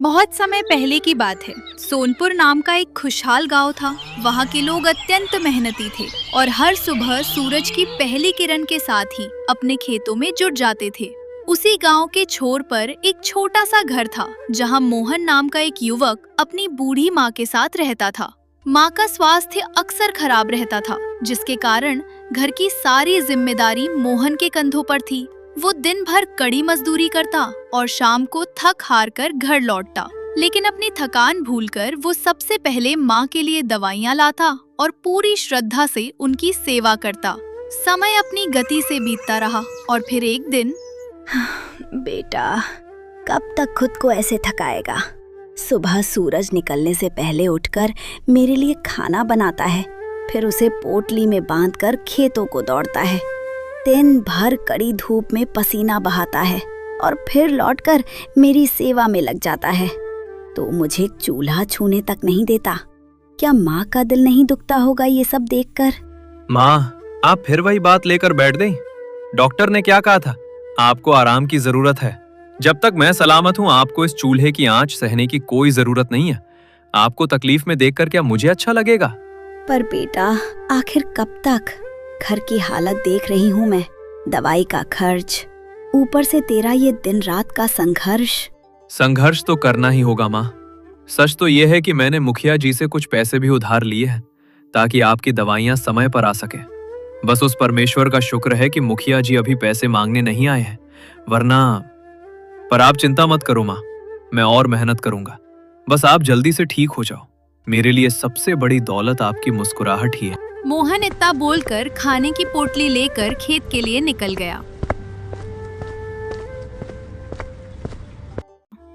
बहुत समय पहले की बात है। सोनपुर नाम का एक खुशहाल गांव था। वहाँ के लोग अत्यंत मेहनती थे और हर सुबह सूरज की पहली किरण के साथ ही अपने खेतों में जुट जाते थे। उसी गांव के छोर पर एक छोटा सा घर था, जहाँ मोहन नाम का एक युवक अपनी बूढ़ी माँ के साथ रहता था। माँ का स्वास्थ्य अक्सर खराब रहता था, जिसके कारण घर की सारी जिम्मेदारी मोहन के कंधों पर थी। वो दिन भर कड़ी मजदूरी करता और शाम को थक हार कर घर लौटता, लेकिन अपनी थकान भूलकर वो सबसे पहले माँ के लिए दवाइयाँ लाता और पूरी श्रद्धा से उनकी सेवा करता। समय अपनी गति से बीतता रहा और फिर एक दिन, बेटा, कब तक खुद को ऐसे थकाएगा? सुबह सूरज निकलने से पहले उठकर मेरे लिए खाना बनाता है, फिर उसे पोटली में बांधकर खेतों को दौड़ता है। दिन भर कड़ी धूप में पसीना बहाता है और फिर लौटकर मेरी सेवा में लग जाता है। तो मुझे चूल्हा छूने तक नहीं देता। क्या माँ का दिल नहीं दुखता होगा ये सब देखकर? माँ, आप फिर वही बात लेकर बैठ गई। डॉक्टर ने क्या कहा था? आपको आराम की जरूरत है। जब तक मैं सलामत हूँ, आपको इस चूल्हे की आंच सहने की कोई जरूरत नहीं है। आपको तकलीफ में देखकर क्या मुझे अच्छा लगेगा? पर बेटा, आखिर कब तक? घर की हालत देख रही हूँ मैं, दवाई का खर्च, ऊपर से तेरा ये दिन रात का संघर्ष। संघर्ष तो करना ही होगा माँ। सच तो यह है कि मैंने मुखिया जी से कुछ पैसे भी उधार लिए हैं, ताकि आपकी दवाइयाँ समय पर आ सके। बस उस परमेश्वर का शुक्र है कि मुखिया जी अभी पैसे मांगने नहीं आए हैं, वरना। पर आप चिंता मत करो माँ, मैं और मेहनत करूंगा। बस आप जल्दी से ठीक हो जाओ। मेरे लिए सबसे बड़ी दौलत आपकी मुस्कुराहट ही है। मोहन इतना बोलकर खाने की पोटली लेकर खेत के लिए निकल गया।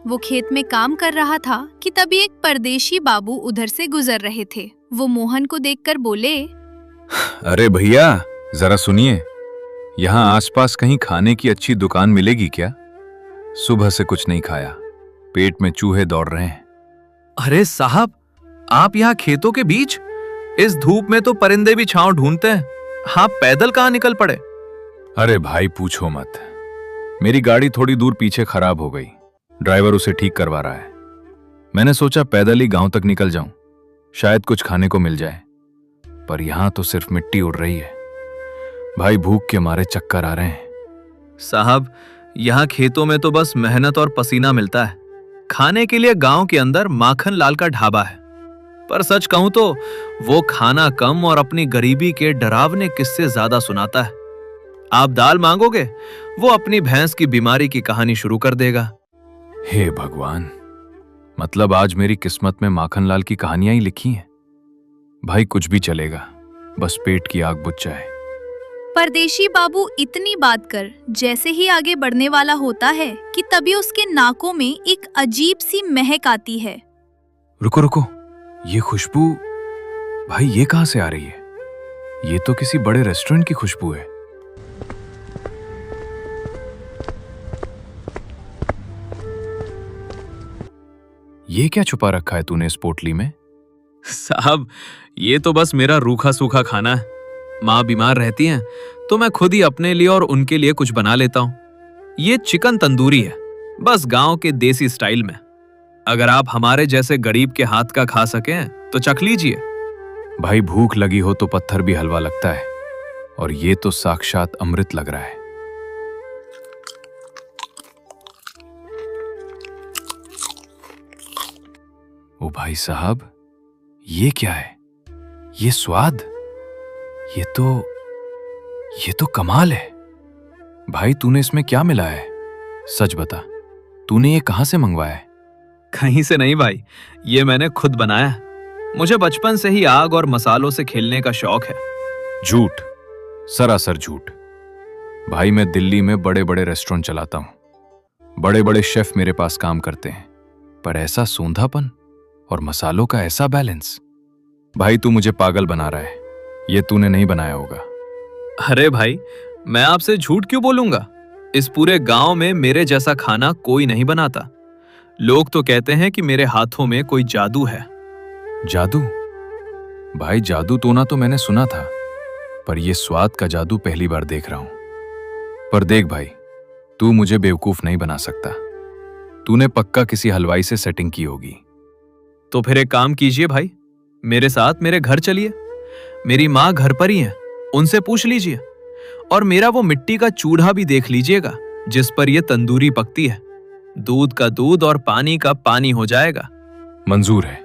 वो खेत में काम कर रहा था कि तभी एक परदेशी बाबू उधर से गुजर रहे थे। वो मोहन को देखकर बोले, अरे भैया, जरा सुनिए, यहाँ आसपास कहीं खाने की अच्छी दुकान मिलेगी क्या? सुबह से कुछ नहीं खाया, पेट में चूहे दौड़ रहे हैं। अरे साहब, आप यहाँ खेतों के बीच? इस धूप में तो परिंदे भी छांव ढूंढते हैं। हाँ, पैदल कहाँ निकल पड़े? अरे भाई, पूछो मत। मेरी गाड़ी थोड़ी दूर पीछे खराब हो गई, ड्राइवर उसे ठीक करवा रहा है। मैंने सोचा पैदल ही गांव तक निकल जाऊं, शायद कुछ खाने को मिल जाए। पर यहां तो सिर्फ मिट्टी उड़ रही है। भाई, भूख के मारे चक्कर आ रहे हैं। साहब, यहाँ खेतों में तो बस मेहनत और पसीना मिलता है। खाने के लिए गांव के अंदर माखन लाल का ढाबा है, पर सच कहूं तो वो खाना कम और अपनी गरीबी के डरावने किस्से ज्यादा सुनाता है। आप दाल मांगोगे, वो अपनी भैंस की बीमारी की कहानी शुरू कर देगा। हे भगवान, मतलब आज मेरी किस्मत में माखनलाल की कहानियां ही लिखी हैं। भाई, कुछ भी चलेगा, बस पेट की आग बुझ जाए। परदेशी बाबू इतनी बात कर जैसे ही आगे बढ़ने वाला होता है कि तभी उसके नाकों में एक अजीब सी महक आती है। रुको रुको, ये खुशबू, भाई ये कहां से आ रही है? ये तो किसी बड़े रेस्टोरेंट की खुशबू है। ये क्या छुपा रखा है तूने इस पोटली में? साहब, ये तो बस मेरा रूखा सूखा खाना है। माँ बीमार रहती हैं तो मैं खुद ही अपने लिए और उनके लिए कुछ बना लेता हूँ। ये चिकन तंदूरी है, बस गांव के देसी स्टाइल में। अगर आप हमारे जैसे गरीब के हाथ का खा सकें तो चख लीजिए। भाई, भूख लगी हो तो पत्थर भी हलवा लगता है, और ये तो साक्षात अमृत लग रहा है। ओ भाई साहब, ये क्या है? ये स्वाद, ये तो कमाल है। भाई, तूने इसमें क्या मिला है? सच बता, तूने ये कहां से मंगवाया है? कहीं से नहीं भाई, ये मैंने खुद बनाया है। मुझे बचपन से ही आग और मसालों से खेलने का शौक है। झूठ, सरासर झूठ। भाई, मैं दिल्ली में बड़े बड़े रेस्टोरेंट चलाता हूं, बड़े बड़े शेफ मेरे पास काम करते हैं, पर ऐसा सोंधापन और मसालों का ऐसा बैलेंस। भाई, तू मुझे पागल बना रहा है। ये तूने नहीं बनाया होगा। अरे भाई, मैं आपसे झूठ क्यों बोलूंगा? इस पूरे गांव में मेरे जैसा खाना कोई नहीं बनाता। लोग तो कहते हैं कि मेरे हाथों में कोई जादू है। जादू? भाई, जादू टोना तो मैंने सुना था, पर यह स्वाद का जादू पहली बार देख रहा हूं। पर देख भाई, तू मुझे बेवकूफ नहीं बना सकता। तूने पक्का किसी हलवाई से सेटिंग की होगी। तो फिर एक काम कीजिए भाई, मेरे साथ मेरे घर चलिए। मेरी माँ घर पर ही है, उनसे पूछ लीजिए। और मेरा वो मिट्टी का चूल्हा भी देख लीजिएगा जिस पर यह तंदूरी पकती है। दूध का दूध और पानी का पानी हो जाएगा। मंजूर है।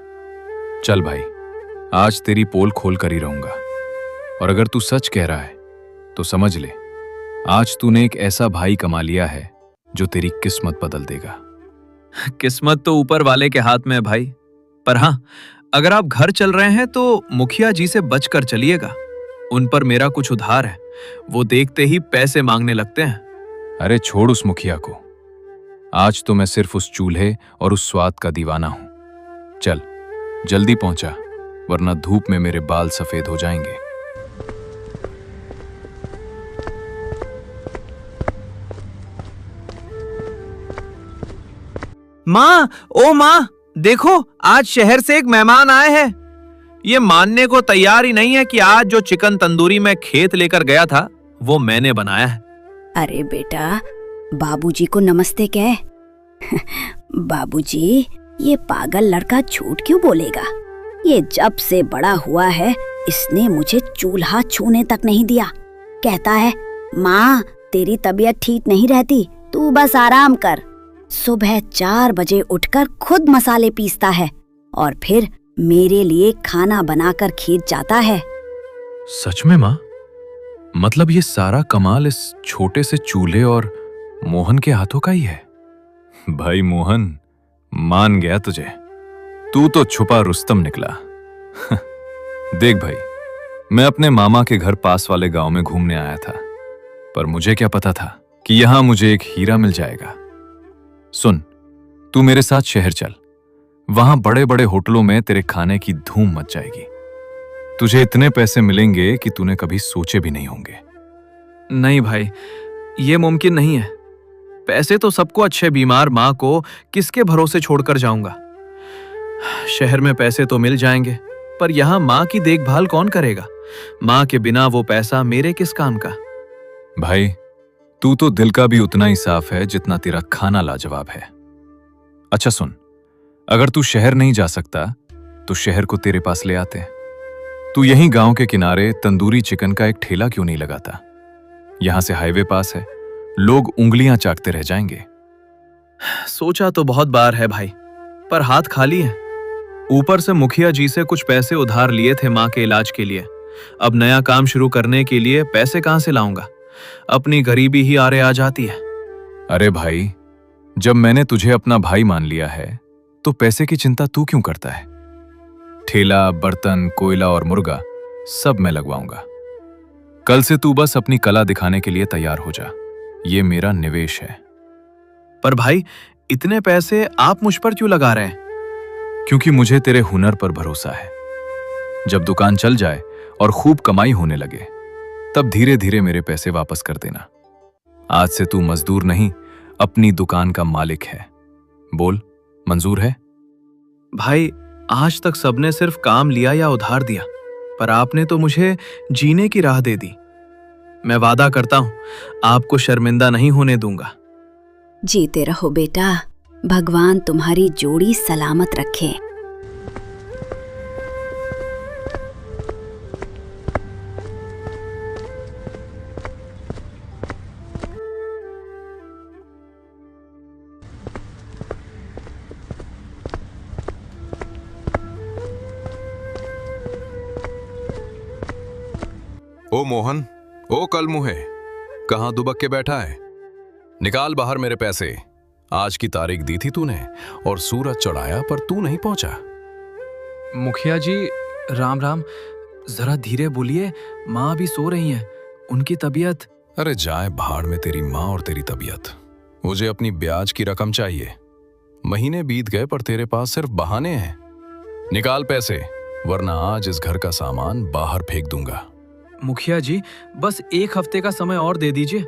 चल भाई, आज तेरी पोल खोल कर ही रहूंगा। और अगर तू सच कह रहा है तो समझ ले, आज तूने एक ऐसा भाई कमा लिया है जो तेरी किस्मत बदल देगा। किस्मत तो ऊपर वाले के हाथ में है भाई। पर हाँ, अगर आप घर चल रहे हैं तो मुखिया जी से बचकर चलिएगा। उन पर मेरा कुछ उधार है, वो देखते ही पैसे मांगने लगते हैं। अरे छोड़ उस मुखिया को, आज तो मैं सिर्फ उस चूल्हे और उस स्वाद का दीवाना हूं। चल जल्दी पहुंचा, वरना धूप में मेरे बाल सफेद हो जाएंगे। माँ, ओ माँ, देखो आज शहर से एक मेहमान आए हैं। ये मानने को तैयार ही नहीं है कि आज जो चिकन तंदूरी मैं खेत लेकर गया था वो मैंने बनाया है। अरे बेटा, बाबूजी को नमस्ते कह। बाबूजी, ये पागल लड़का झूठ क्यों बोलेगा? ये जब से बड़ा हुआ है इसने मुझे चूल्हा छूने तक नहीं दिया। कहता है माँ तेरी तबीयत ठीक नहीं रहती, तू बस आराम कर। सुबह 4 बजे उठकर खुद मसाले पीसता है और फिर मेरे लिए खाना बनाकर खेत जाता है। सच में माँ? मतलब ये सारा कमाल इस छोटे से चूल्हे और मोहन के हाथों का ही है? भाई मोहन, मान गया तुझे। तू तो छुपा रुस्तम निकला। देख भाई, मैं अपने मामा के घर पास वाले गांव में घूमने आया था, पर मुझे क्या पता था कि यहां मुझे एक हीरा मिल जाएगा। सुन, तू मेरे साथ शहर चल। वहां बड़े बड़े होटलों में तेरे खाने की धूम मच जाएगी। तुझे इतने पैसे मिलेंगे कि तूने कभी सोचे भी नहीं होंगे। नहीं भाई, ये मुमकिन नहीं है। पैसे तो सबको अच्छे, बीमार माँ को किसके भरोसे छोड़कर जाऊंगा? शहर में पैसे तो मिल जाएंगे, पर यहाँ माँ की देखभाल कौन करेगा? माँ के बिना वो पैसा मेरे किस काम का? भाई, तू तो दिल का भी उतना ही साफ है जितना तेरा खाना लाजवाब है। अच्छा सुन, अगर तू शहर नहीं जा सकता तो शहर को तेरे पास ले आते। तू यहीं गांव के किनारे तंदूरी चिकन का एक ठेला क्यों नहीं लगाता? यहां से हाईवे पास है, लोग उंगलियां चाटते रह जाएंगे। सोचा तो बहुत बार है भाई, पर हाथ खाली है। ऊपर से मुखिया जी से कुछ पैसे उधार लिए थे माँ के इलाज के लिए। अब नया काम शुरू करने के लिए पैसे कहां से लाऊंगा? अपनी गरीबी ही आरे आ जाती है। अरे भाई, जब मैंने तुझे अपना भाई मान लिया है तो पैसे की चिंता तू क्यों करता है? ठेला, बर्तन, कोयला और मुर्गा सब मैं लगवाऊंगा। कल से तू बस अपनी कला दिखाने के लिए तैयार हो जा। ये मेरा निवेश है। पर भाई, इतने पैसे आप मुझ पर क्यों लगा रहे हैं? क्योंकि मुझे तेरे हुनर पर भरोसा है। जब दुकान चल जाए और खूब कमाई होने लगे, तब धीरे धीरे मेरे पैसे वापस कर देना। आज से तू मजदूर नहीं, अपनी दुकान का मालिक है। बोल, मंजूर है? भाई, आज तक सबने सिर्फ काम लिया या उधार दिया, पर आपने तो मुझे जीने की राह दे दी। मैं वादा करता हूं, आपको शर्मिंदा नहीं होने दूंगा। जीते रहो बेटा, भगवान तुम्हारी जोड़ी सलामत रखे। ओ मोहन, ओ कलमुहे, कहाँ दुबक के बैठा है? निकाल बाहर मेरे पैसे। आज की तारीख दी थी तूने और सूरज चढ़ाया पर तू नहीं पहुंचा। मुखिया जी, राम राम। जरा धीरे बोलिए, माँ भी सो रही हैं। उनकी तबीयत। अरे जाए भाड़ में तेरी माँ और तेरी तबीयत। मुझे अपनी ब्याज की रकम चाहिए। महीने बीत गए पर तेरे पास सिर्फ बहाने हैं। निकाल पैसे, वरना आज इस घर का सामान बाहर फेंक दूंगा। मुखिया जी, बस एक हफ्ते का समय और दे दीजिए।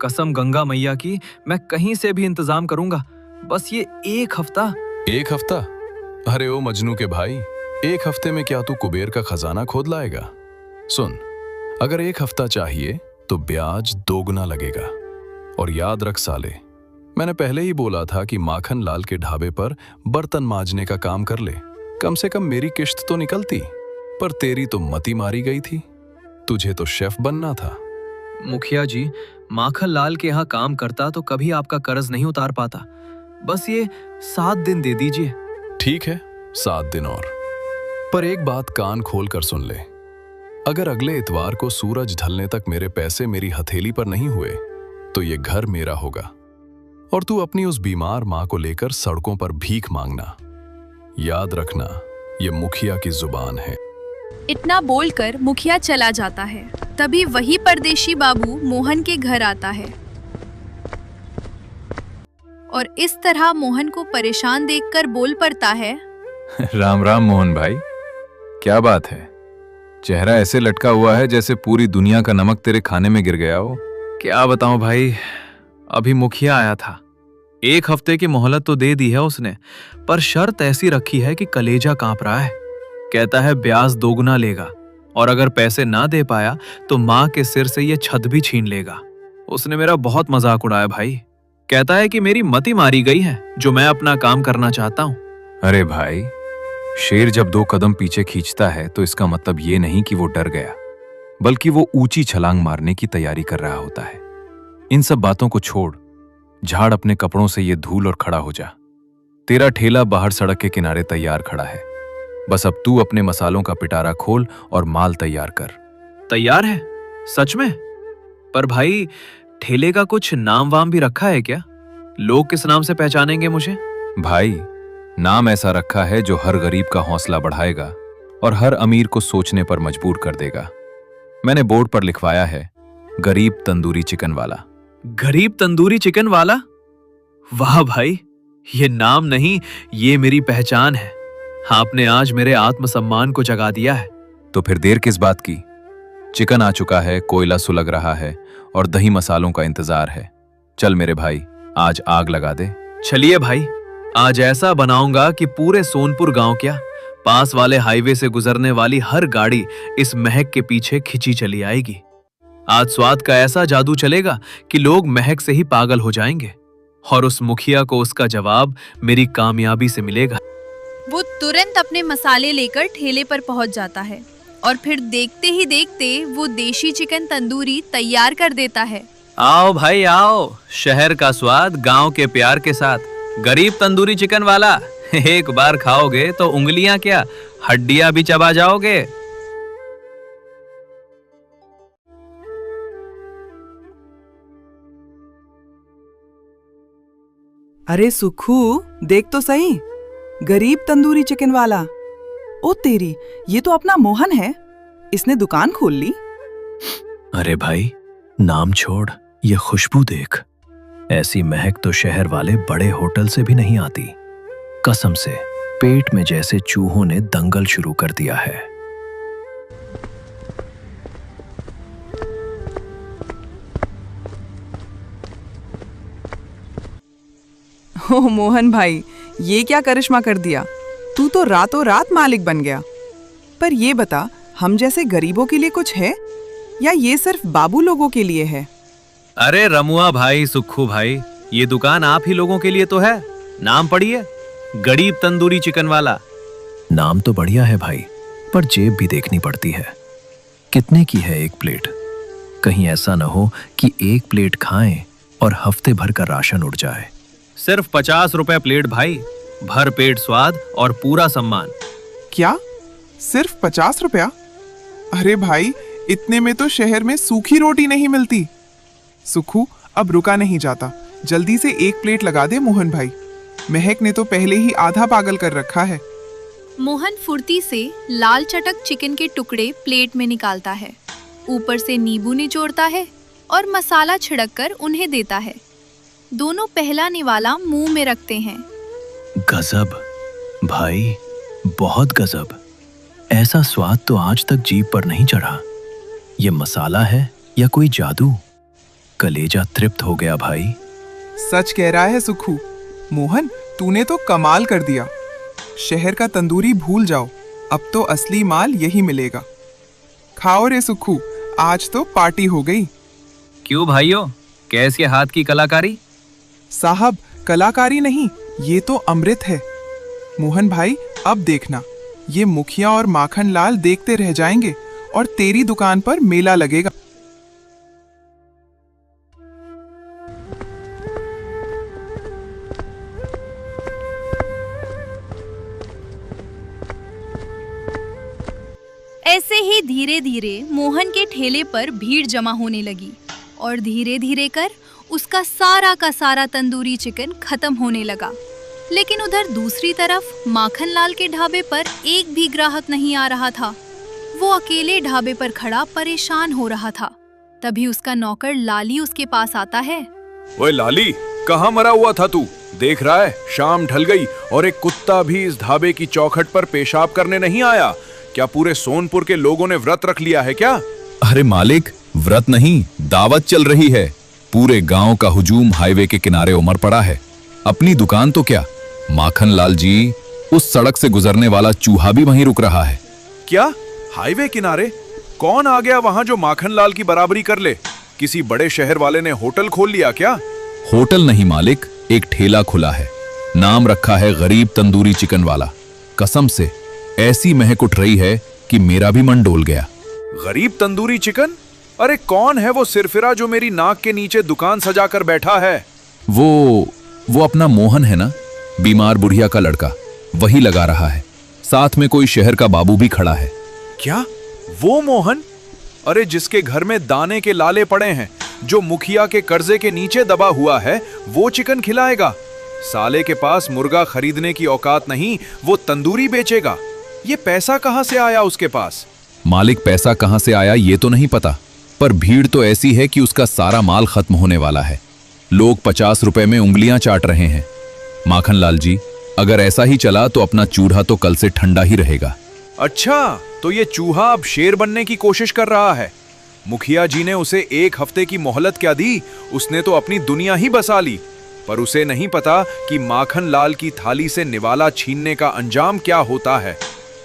कसम गंगा मैया की, मैं कहीं से भी इंतजाम करूंगा। बस ये एक हफ्ता। एक हफ्ता? अरे ओ मजनू के भाई, एक हफ्ते में क्या तू कुबेर का खजाना खोद लाएगा? सुन, अगर एक हफ्ता चाहिए तो ब्याज 2 गुना लगेगा। और याद रख साले, मैंने पहले ही बोला था कि माखन लाल के ढाबे पर बर्तन मांजने का काम कर ले, कम से कम मेरी किश्त तो निकलती। पर तेरी तो मती मारी गई थी, तुझे तो शेफ बनना था। मुखिया जी, माखन लाल के यहाँ काम करता तो कभी आपका कर्ज नहीं उतार पाता। बस ये 7 दिन दे दीजिए। ठीक है, 7 दिन और। पर एक बात कान खोल कर सुन ले, अगर अगले इतवार को सूरज ढलने तक मेरे पैसे मेरी हथेली पर नहीं हुए तो ये घर मेरा होगा और तू अपनी उस बीमार मां को लेकर सड़कों पर भीख मांगना। याद रखना, ये मुखिया की जुबान है। इतना बोलकर मुखिया चला जाता है। तभी वही परदेशी बाबू मोहन के घर आता है और इस तरह मोहन को परेशान देखकर बोल पड़ता है, राम राम मोहन भाई, क्या बात है? चेहरा ऐसे लटका हुआ है जैसे पूरी दुनिया का नमक तेरे खाने में गिर गया हो। क्या बताऊं भाई, अभी मुखिया आया था। 1 हफ्ते की मोहलत तो दे दी है उसने, पर शर्त ऐसी रखी है कि कलेजा कांप रहा है। कहता है ब्याज दोगुना लेगा और अगर पैसे ना दे पाया तो माँ के सिर से ये छत भी छीन लेगा। उसने मेरा बहुत मजाक उड़ाया भाई। कहता है कि मेरी मती मारी गई है जो मैं अपना काम करना चाहता हूँ। अरे भाई, शेर जब 2 कदम पीछे खींचता है तो इसका मतलब ये नहीं कि वो डर गया, बल्कि वो ऊंची छलांग मारने की तैयारी कर रहा होता है। इन सब बातों को छोड़, झाड़ अपने कपड़ों से ये धूल और खड़ा हो जा। तेरा ठेला बाहर सड़क के किनारे तैयार खड़ा है। बस अब तू अपने मसालों का पिटारा खोल और माल तैयार कर। तैयार है? सच में? पर भाई, ठेले का कुछ नाम वाम भी रखा है क्या? लोग किस नाम से पहचानेंगे मुझे? भाई, नाम ऐसा रखा है जो हर गरीब का हौसला बढ़ाएगा और हर अमीर को सोचने पर मजबूर कर देगा। मैंने बोर्ड पर लिखवाया है, गरीब तंदूरी चिकन वाला। गरीब तंदूरी चिकन वाला? वाह भाई, ये नाम नहीं, ये मेरी पहचान है। आपने आज मेरे आत्मसम्मान को जगा दिया है। तो फिर देर किस बात की? चिकन आ चुका है, कोयला सुलग रहा है और दही मसालों का इंतजार है। चल मेरे भाई, आज आग लगा दे। चलिए भाई, आज ऐसा बनाऊंगा कि पूरे सोनपुर गांव क्या, पास वाले हाईवे से गुजरने वाली हर गाड़ी इस महक के पीछे खिंची चली आएगी। आज स्वाद का ऐसा जादू चलेगा कि लोग महक से ही पागल हो जाएंगे और उस मुखिया को उसका जवाब मेरी कामयाबी से मिलेगा। वो तुरंत अपने मसाले लेकर ठेले पर पहुंच जाता है और फिर देखते ही देखते वो देशी चिकन तंदूरी तैयार कर देता है। आओ भाई आओ, शहर का स्वाद गांव के प्यार के साथ गरीब तंदूरी चिकन वाला। एक बार खाओगे तो उंगलियां क्या, हड्डियां भी चबा जाओगे। अरे सुखू, देख तो सही, गरीब तंदूरी चिकन वाला। ओ तेरी, ये तो अपना मोहन है। इसने दुकान खोल ली। अरे भाई, नाम छोड़, ये खुशबू देख। ऐसी महक तो शहर वाले बड़े होटल से भी नहीं आती। कसम से पेट में जैसे चूहों ने दंगल शुरू कर दिया है। ओह मोहन भाई, ये क्या करिश्मा कर दिया, तू तो रातों रात मालिक बन गया। पर ये बता, हम जैसे गरीबों के लिए कुछ है या ये सिर्फ बाबू लोगों के लिए है? अरे रमुआ भाई, सुक्खू भाई, ये दुकान आप ही लोगों के लिए तो है। नाम पढ़िए, गरीब तंदूरी चिकन वाला। नाम तो बढ़िया है भाई, पर जेब भी देखनी पड़ती है। कितने की है एक प्लेट? कहीं ऐसा न हो कि एक प्लेट खाएं और हफ्ते भर का राशन उड़ जाए। सिर्फ 50 रुपए प्लेट भाई, भर पेट स्वाद और पूरा सम्मान। क्या सिर्फ 50 रुपया? अरे भाई, इतने में तो शहर में सूखी रोटी नहीं मिलती। सुखू, अब रुका नहीं जाता, जल्दी से एक प्लेट लगा दे मोहन भाई। महक ने तो पहले ही आधा पागल कर रखा है। मोहन फुर्ती से लाल चटक चिकन के टुकड़े प्लेट में निकालता है, ऊपर से नींबू निचोड़ता है और मसाला छिड़ककर उन्हें देता है। दोनों पहला निवाला मुंह में रखते हैं। गजब भाई, बहुत गजब। ऐसा स्वाद तो आज तक जीभ पर नहीं चढ़ा। ये मसाला है या कोई जादू? कलेजा तृप्त हो गया भाई। सच कह रहा है सुखू। मोहन, तूने तो कमाल कर दिया। शहर का तंदूरी भूल जाओ, अब तो असली माल यही मिलेगा। खाओ रे सुखू, आज तो पार्टी हो गई। क्यों भाइयों, कैसी हाथ की कलाकारी? साहब, कलाकारी नहीं, ये तो अमृत है। मोहन भाई, अब देखना, ये मुखिया और माखन लाल देखते रह जाएंगे और तेरी दुकान पर मेला लगेगा। ऐसे ही धीरे धीरे मोहन के ठेले पर भीड़ जमा होने लगी और धीरे धीरे कर उसका सारा का सारा तंदूरी चिकन खत्म होने लगा। लेकिन उधर दूसरी तरफ माखन लाल के ढाबे पर एक भी ग्राहक नहीं आ रहा था। वो अकेले ढाबे पर खड़ा परेशान हो रहा था। तभी उसका नौकर लाली उसके पास आता है। ओए लाली, कहाँ मरा हुआ था तू? देख रहा है शाम ढल गई और एक कुत्ता भी इस ढाबे की चौखट पर पेशाब करने नहीं आया। क्या पूरे सोनपुर के लोगों ने व्रत रख लिया है क्या? अरे मालिक, व्रत नहीं, दावत चल रही है। पूरे गांव का हुजूम हाईवे के किनारे उमड़ पड़ा है। अपनी दुकान तो क्या, माखन लाल जी, उस सड़क से गुजरने वाला चूहा भी वहीं रुक रहा है। क्या हाईवे किनारे? कौन आ गया वहां जो माखन लाल की बराबरी कर ले? किसी बड़े शहर वाले ने होटल खोल लिया क्या? होटल नहीं मालिक, एक ठेला खुला है। नाम रखा है गरीब तंदूरी चिकन वाला। कसम से ऐसी महक उठ रही है कि मेरा भी मन डोल गया। गरीब तंदूरी चिकन? अरे कौन है वो सिरफिरा जो मेरी नाक के नीचे दुकान सजा कर बैठा है? वो अपना मोहन है ना, बीमार बुढ़िया का लड़का, वही लगा रहा है। साथ में कोई शहर का बाबू भी खड़ा है। क्या वो मोहन? अरे जिसके घर में दाने के लाले पड़े हैं, जो मुखिया के कर्जे के नीचे दबा हुआ है, वो चिकन खिलाएगा? साले के पास मुर्गा खरीदने की औकात नहीं, वो तंदूरी बेचेगा। ये पैसा कहां से आया उसके पास? मालिक, पैसा कहां से आया ये तो नहीं पता, पर भीड़ तो ऐसी है कि उसका सारा माल खत्म होने वाला है। लोग 50 रुपए में उंगलियां चाट रहे हैं। माखन लाल जी, अगर ऐसा ही चला तो अपना चूल्हा तो कल से ठंडा ही रहेगा। अच्छा, तो ये चूहा अब शेर बनने की कोशिश कर रहा है। मुखिया जी ने उसे 1 हफ्ते की मोहलत क्या दी? उसने तो अपनी दुनिया ही बसा ली। पर उसे नहीं पता कि माखन लाल की थाली से निवाला छीनने का अंजाम क्या होता है।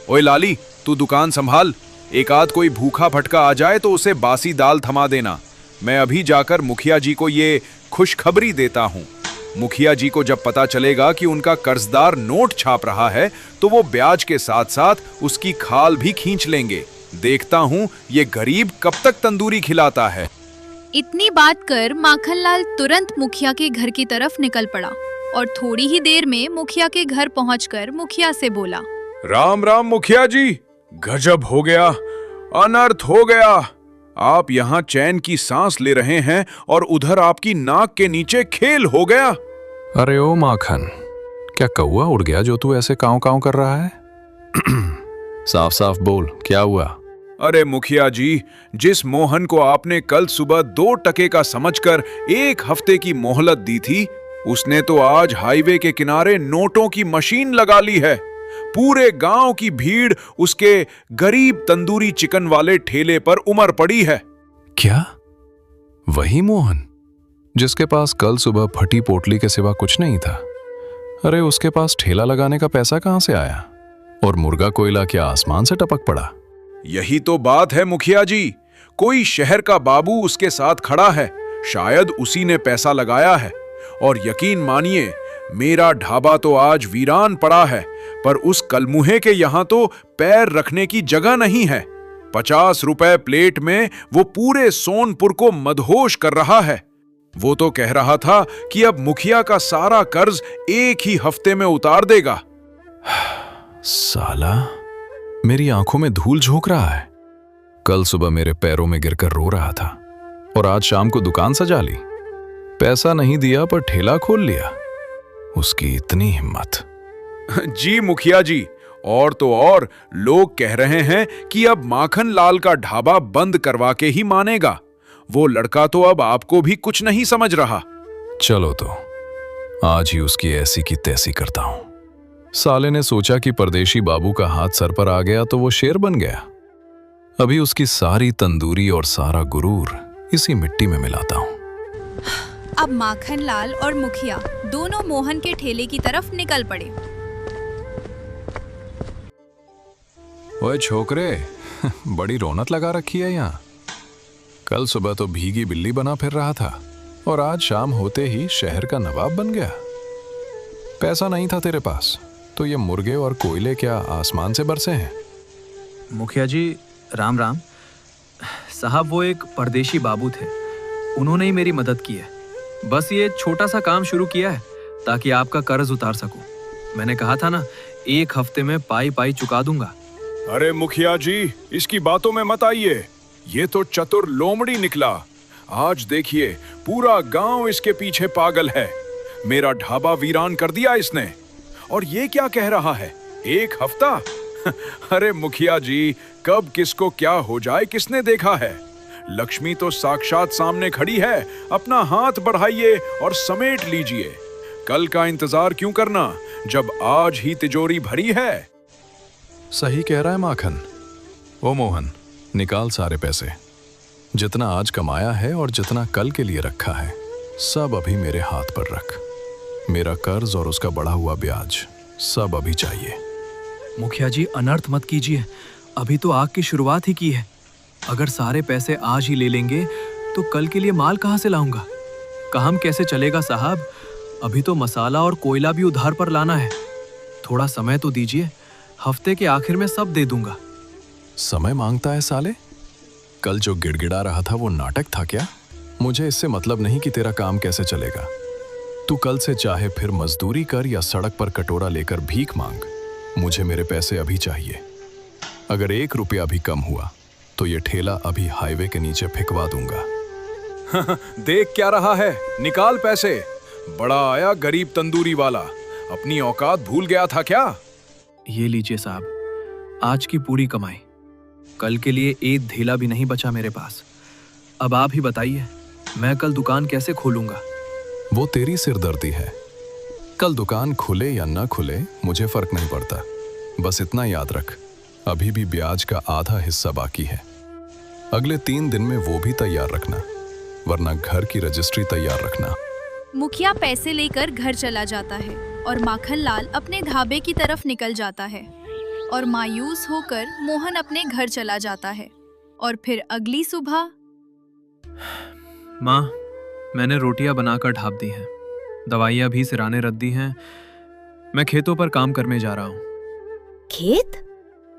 ओए लाली, तू दुकान संभाल। एक आध कोई भूखा भटका आ जाए तो उसे बासी दाल थमा देना। मैं अभी जाकर मुखिया जी को ये खुशखबरी देता हूँ। मुखिया जी को जब पता चलेगा कि उनका कर्जदार नोट छाप रहा है तो वो ब्याज के साथ साथ उसकी खाल भी खींच लेंगे। देखता हूँ ये गरीब कब तक तंदूरी खिलाता है। इतनी बात कर माखनलाल तुरंत मुखिया के घर की तरफ निकल पड़ा और थोड़ी ही देर में मुखिया के घर पहुंचकर मुखिया से बोला, राम राम मुखिया जी, गजब हो गया, अनर्थ हो गया। आप यहाँ चैन की सांस ले रहे हैं और उधर आपकी नाक के नीचे खेल हो गया। अरे ओ माखन, क्या कौवा उड़ गया जो तू ऐसे काँव काँव कर रहा है? साफ साफ बोल, क्या हुआ? अरे मुखिया जी, जिस मोहन को आपने कल सुबह 2 टके का समझकर 1 हफ्ते की मोहलत दी थी, उसने तो आज हाईवे के किनारे नोटों की मशीन लगा ली है। पूरे गांव की भीड़ उसके गरीब तंदूरी चिकन वाले ठेले पर उमड़ पड़ी है। क्या वही मोहन जिसके पास कल सुबह फटी पोटली के सिवा कुछ नहीं था? अरे उसके पास ठेला लगाने का पैसा कहां से आया? और मुर्गा कोयला क्या आसमान से टपक पड़ा? यही तो बात है मुखिया जी, कोई शहर का बाबू उसके साथ खड़ा है। शायद उसी ने पैसा लगाया है। और यकीन मानिए, मेरा ढाबा तो आज वीरान पड़ा है, पर उस कलमुहे के यहां तो पैर रखने की जगह नहीं है। 50 रुपए प्लेट में वो पूरे सोनपुर को मदहोश कर रहा है। वो तो कह रहा था कि अब मुखिया का सारा कर्ज 1 ही हफ्ते में उतार देगा। साला मेरी आंखों में धूल झोंक रहा है। कल सुबह मेरे पैरों में गिरकर रो रहा था और आज शाम को दुकान सजा ली। पैसा नहीं दिया पर ठेला खोल लिया। उसकी इतनी हिम्मत। जी मुखिया जी, और तो और लोग कह रहे हैं कि अब माखन लाल का ढाबा बंद करवा के ही मानेगा। वो लड़का तो अब आपको भी कुछ नहीं समझ रहा। चलो तो आज ही उसकी ऐसी की तैसी करता हूं। साले ने सोचा कि परदेशी बाबू का हाथ सर पर आ गया तो वो शेर बन गया। अभी उसकी सारी तंदूरी और सारा गुरूर इसी मिट्टी में मिलाता हूं। अब माखनलाल और मुखिया दोनों मोहन के ठेले की तरफ निकल पड़े। ओए छोकरे, बड़ी रौनक लगा रखी है यहाँ। कल सुबह तो भीगी बिल्ली बना फिर रहा था, और आज शाम होते ही शहर का नवाब बन गया। पैसा नहीं था तेरे पास तो ये मुर्गे और कोयले क्या आसमान से बरसे हैं? मुखिया जी राम राम। साहब वो एक परदेशी बाबू थे, उन्होंने ही मेरी मदद की है। बस ये छोटा सा काम शुरू किया है ताकि आपका कर्ज उतार सकूं। मैंने कहा था ना 1 हफ्ते में पाई पाई चुका दूंगा। अरे मुखिया जी, इसकी बातों में मत आइए। ये तो चतुर लोमड़ी निकला। आज देखिए पूरा गांव इसके पीछे पागल है। मेरा ढाबा वीरान कर दिया इसने। और ये क्या कह रहा है 1 हफ्ता? अरे मुखिया जी, कब किसको क्या हो जाए किसने देखा है। लक्ष्मी तो साक्षात सामने खड़ी है। अपना हाथ बढ़ाइए और समेट लीजिए। कल का इंतजार क्यों करना जब आज ही तिजोरी भरी है। सही कह रहा है माखन। ओ मोहन, निकाल सारे पैसे। जितना आज कमाया है और जितना कल के लिए रखा है, सब अभी मेरे हाथ पर रख। मेरा कर्ज और उसका बढ़ा हुआ ब्याज सब अभी चाहिए। मुखिया जी अनर्थ मत कीजिए, अभी तो आग की शुरुआत ही की है। अगर सारे पैसे आज ही ले लेंगे तो कल के लिए माल कहाँ से लाऊंगा? काम कैसे चलेगा साहब? अभी तो मसाला और कोयला भी उधार पर लाना है। थोड़ा समय तो दीजिए, हफ्ते के आखिर में सब दे दूंगा। समय मांगता है साले? कल जो गिड़गिड़ा रहा था वो नाटक था क्या? मुझे इससे मतलब नहीं कि तेरा काम कैसे चलेगा। तू कल से चाहे फिर मजदूरी कर या सड़क पर कटोरा लेकर भीख मांग, मुझे मेरे पैसे अभी चाहिए। अगर 1 रुपया भी कम हुआ तो ये ठेला अभी हाईवे के नीचे फेंकवा दूंगा। देख क्या रहा है, निकाल पैसे। बड़ा आया गरीब तंदूरी वाला, अपनी औकात भूल गया था क्या? ये लीजिए साहब, आज की पूरी कमाई। कल के लिए एक धेला भी नहीं बचा मेरे पास। अब आप ही बताइए, मैं कल दुकान कैसे खोलूंगा? वो तेरी सिरदर्दी है। कल दुकान खुले या न खुले मुझे फर्क नहीं पड़ता। बस इतना याद रख, अभी भी ब्याज का आधा हिस्सा बाकी है। अगले 3 दिन में वो भी तैयार रखना, वरना घर की रजिस्ट्री तैयार रखना। मुखिया पैसे लेकर घर चला जाता है और माखनलाल अपने ढाबे की तरफ निकल जाता है और मायूस होकर मोहन अपने घर चला जाता है। और फिर अगली सुबह माँ, मैंने रोटियां बनाकर ढाप दी हैं, दवाइयां भी सिराने रख दी हैं। मैं खेतों पर काम करने जा रहा हूँ। खेत?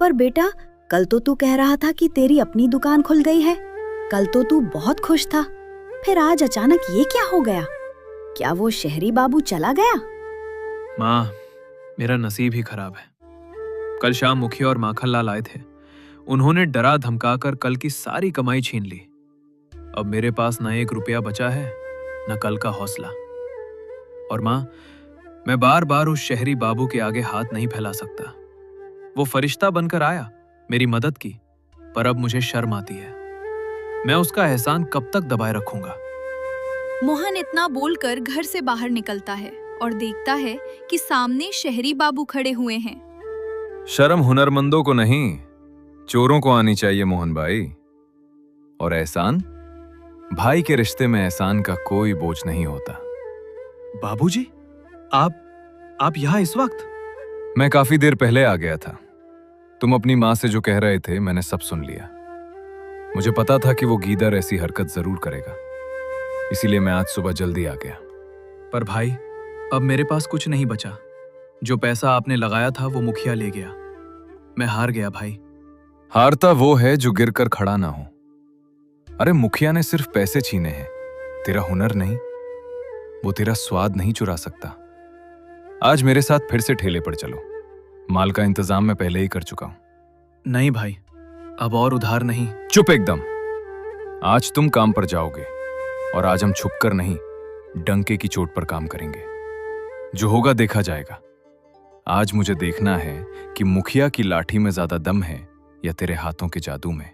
पर बेटा, कल तो तू कह रहा था कि तेरी अपनी दुकान खुल गई है। कल तो तू बहुत खुश था, फिर आज अचानक ये क्या हो गया? क्या वो शहरी बाबू चला गया? माँ, मेरा नसीब ही खराब है। कल शाम मुखिया और माखनलाल आए थे। उन्होंने डरा धमकाकर कल की सारी कमाई छीन ली। अब मेरे पास न 1 रुपया बचा है, न कल का हौसला। और माँ, मैं बार बार उस शहरी बाबू के आगे हाथ नहीं फैला सकता। वो फरिश्ता बनकर आया, मेरी मदद की, पर अब मुझे शर्म आती है। मैं उसका एहसान कब तक दबाए रखूंगा? मोहन इतना बोलकर घर से बाहर निकलता है और देखता है कि सामने शहरी बाबू खड़े हुए हैं। शर्म हुनरमंदों को नहीं, चोरों को आनी चाहिए मोहन भाई। और एहसान? भाई के रिश्ते में एहसान का कोई बोझ नहीं होता। बाबूजी, आप यहाँ इस वक्त? मैं काफी देर पहले आ गया था। तुम अपनी माँ से जो कह रहे थे मैंने सब सुन लिया। मुझे पता था कि वो गीदड़ ऐसी हरकत जरूर करेगा, इसीलिए मैं आज सुबह जल्दी आ गया। पर भाई, अब मेरे पास कुछ नहीं बचा। जो पैसा आपने लगाया था वो मुखिया ले गया। मैं हार गया भाई। हारता वो है जो गिरकर खड़ा ना हो। अरे मुखिया ने सिर्फ पैसे छीने हैं, तेरा हुनर नहीं। वो तेरा स्वाद नहीं चुरा सकता। आज मेरे साथ फिर से ठेले पर चलो। माल का इंतजाम मैं पहले ही कर चुका हूं। नहीं भाई, अब और उधार नहीं। चुप एकदम। आज तुम काम पर जाओगे और आज हम छुपकर नहीं, डंके की चोट पर काम करेंगे। जो होगा देखा जाएगा। आज मुझे देखना है कि मुखिया की लाठी में ज्यादा दम है या तेरे हाथों के जादू में।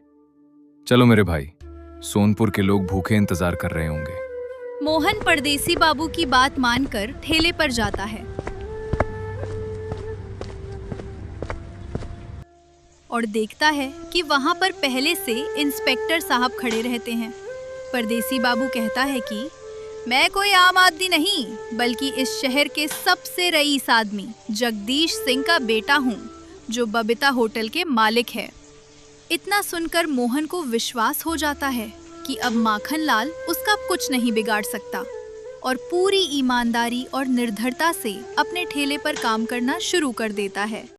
चलो मेरे भाई, सोनपुर के लोग भूखे इंतजार कर रहे होंगे। मोहन परदेसी बाबू की बात मानकर ठेले पर जाता है और देखता है कि वहां पर पहले से इंस्पेक्टर साहब खड़े रहते हैं। परदेसी बाबू कहता है कि मैं कोई आम आदमी नहीं, बल्कि इस शहर के सबसे रईस आदमी जगदीश सिंह का बेटा हूँ, जो बबीता होटल के मालिक है। इतना सुनकर मोहन को विश्वास हो जाता है कि अब माखन लाल उसका कुछ नहीं बिगाड़ सकता और पूरी ईमानदारी और निर्धरता से अपने ठेले पर काम करना शुरू कर देता है।